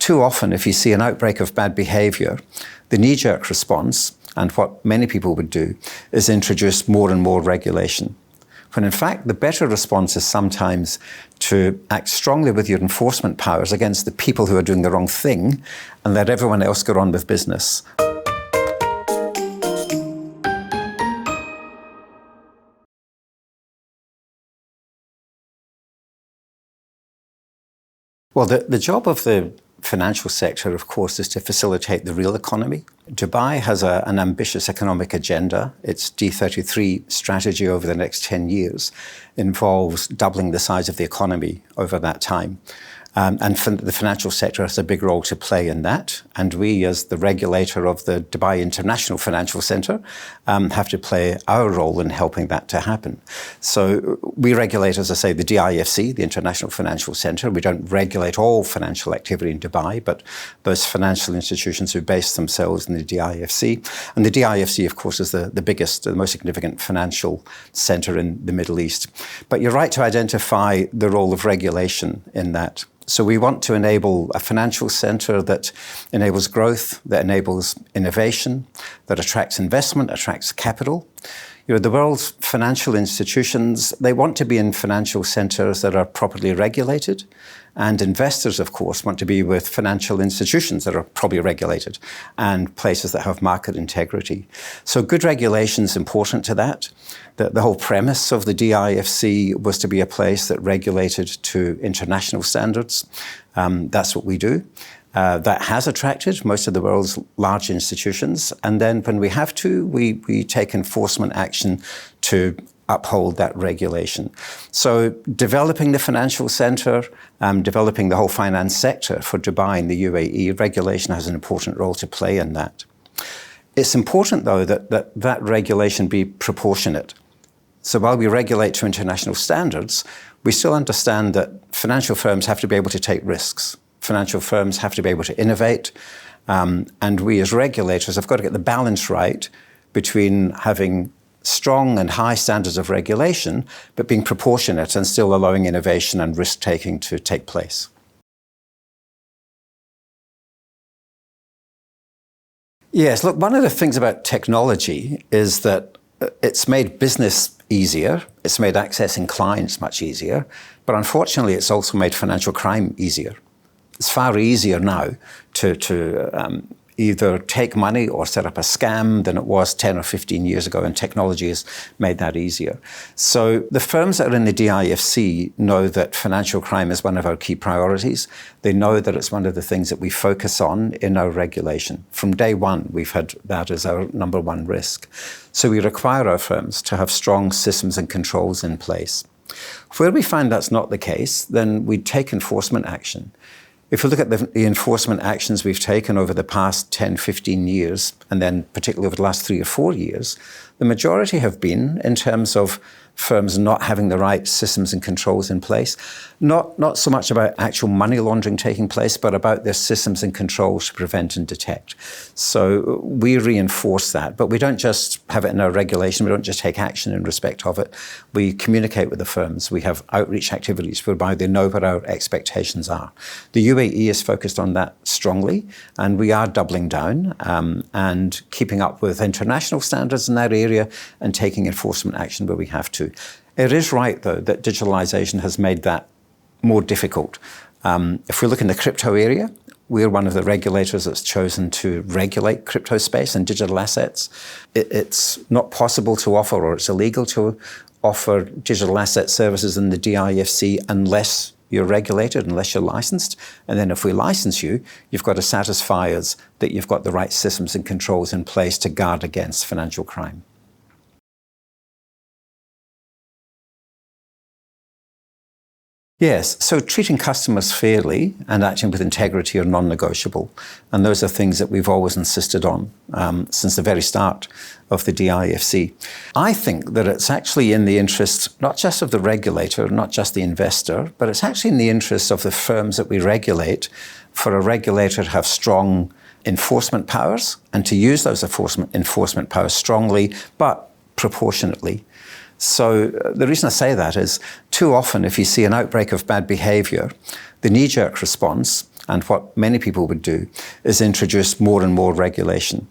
Too often, if you see an outbreak of bad behavior, the knee-jerk response, and what many people would do, is introduce more and more regulation. When in fact, the better response is sometimes to act strongly with your enforcement powers against the people who are doing the wrong thing and let everyone else go on with business. Well, the job of the financial sector, of course, is to facilitate the real economy. Dubai has an ambitious economic agenda. Its D33 strategy over the next 10 years involves doubling the size of the economy over that time. And the financial sector has a big role to play in that. And we, as the regulator of the Dubai International Financial Centre, have to play our role in helping that to happen. So we regulate, as I say, the DIFC, the International Financial Centre. We don't regulate all financial activity in Dubai, but those financial institutions who base themselves in the DIFC. And the DIFC, of course, is the biggest, the most significant financial centre in the Middle East. But you're right to identify the role of regulation in that. So we want to enable a financial centre that enables growth, that enables innovation, that attracts investment, attracts capital. You know, the world's financial institutions, they want to be in financial centres that are properly regulated. And investors, of course, want to be with financial institutions that are properly regulated and places that have market integrity. So good regulation is important to that. The whole premise of the DIFC was to be a place that regulated to international standards. That's what we do. That has attracted most of the world's large institutions. And then when we have to, we take enforcement action to uphold that regulation. So developing the financial centre, developing the whole finance sector for Dubai and the UAE, regulation has an important role to play in that. It's important, though, that regulation be proportionate. So while we regulate to international standards, we still understand that financial firms have to be able to take risks. Financial firms have to be able to innovate. And we as regulators have got to get the balance right between having strong and high standards of regulation, but being proportionate and still allowing innovation and risk-taking to take place. Yes, look, one of the things about technology is that it's made business easier, it's made accessing clients much easier, but unfortunately it's also made financial crime easier. It's far easier now to either take money or set up a scam than it was 10 or 15 years ago, and technology has made that easier. So the firms that are in the DIFC know that financial crime is one of our key priorities. They know that it's one of the things that we focus on in our regulation. From day one, we've had that as our number one risk. So we require our firms to have strong systems and controls in place. Where we find that's not the case, then we take enforcement action. If you look at the enforcement actions we've taken over the past 10, 15 years, and then particularly over the last 3 or 4 years, the majority have been in terms of firms not having the right systems and controls in place. Not so much about actual money laundering taking place, but about their systems and controls to prevent and detect. So we reinforce that, but we don't just have it in our regulation. We don't just take action in respect of it. We communicate with the firms. We have outreach activities whereby they know what our expectations are. The UAE is focused on that strongly, and we are doubling down and keeping up with international standards in that area and taking enforcement action where we have to. It is right, though, that digitalization has made that more difficult. If we look in the crypto area, we're one of the regulators that's chosen to regulate crypto space and digital assets. It's not possible to offer, or it's illegal to offer digital asset services in the DIFC unless you're regulated, unless you're licensed. And then if we license you, you've got to satisfy us that you've got the right systems and controls in place to guard against financial crime. Yes, so treating customers fairly and acting with integrity are non-negotiable. And those are things that we've always insisted on since the very start of the DIFC. I think that it's actually in the interest, not just of the regulator, not just the investor, but it's actually in the interest of the firms that we regulate for a regulator to have strong enforcement powers and to use those enforcement powers strongly, but proportionately. So the reason I say that is too often if you see an outbreak of bad behavior, the knee-jerk response, and what many people would do, is introduce more and more regulation.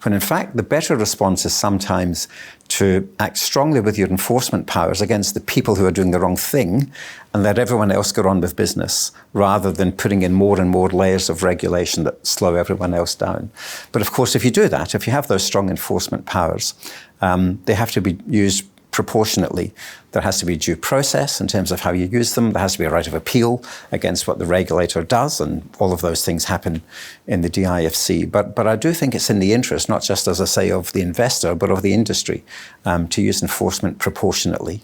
When in fact, the better response is sometimes to act strongly with your enforcement powers against the people who are doing the wrong thing and let everyone else go on with business, rather than putting in more and more layers of regulation that slow everyone else down. But of course, if you do that, if you have those strong enforcement powers, they have to be used proportionately. There has to be due process in terms of how you use them. There has to be a right of appeal against what the regulator does, and all of those things happen in the DIFC. But I do think it's in the interest, not just, as I say, of the investor, but of the industry, to use enforcement proportionately.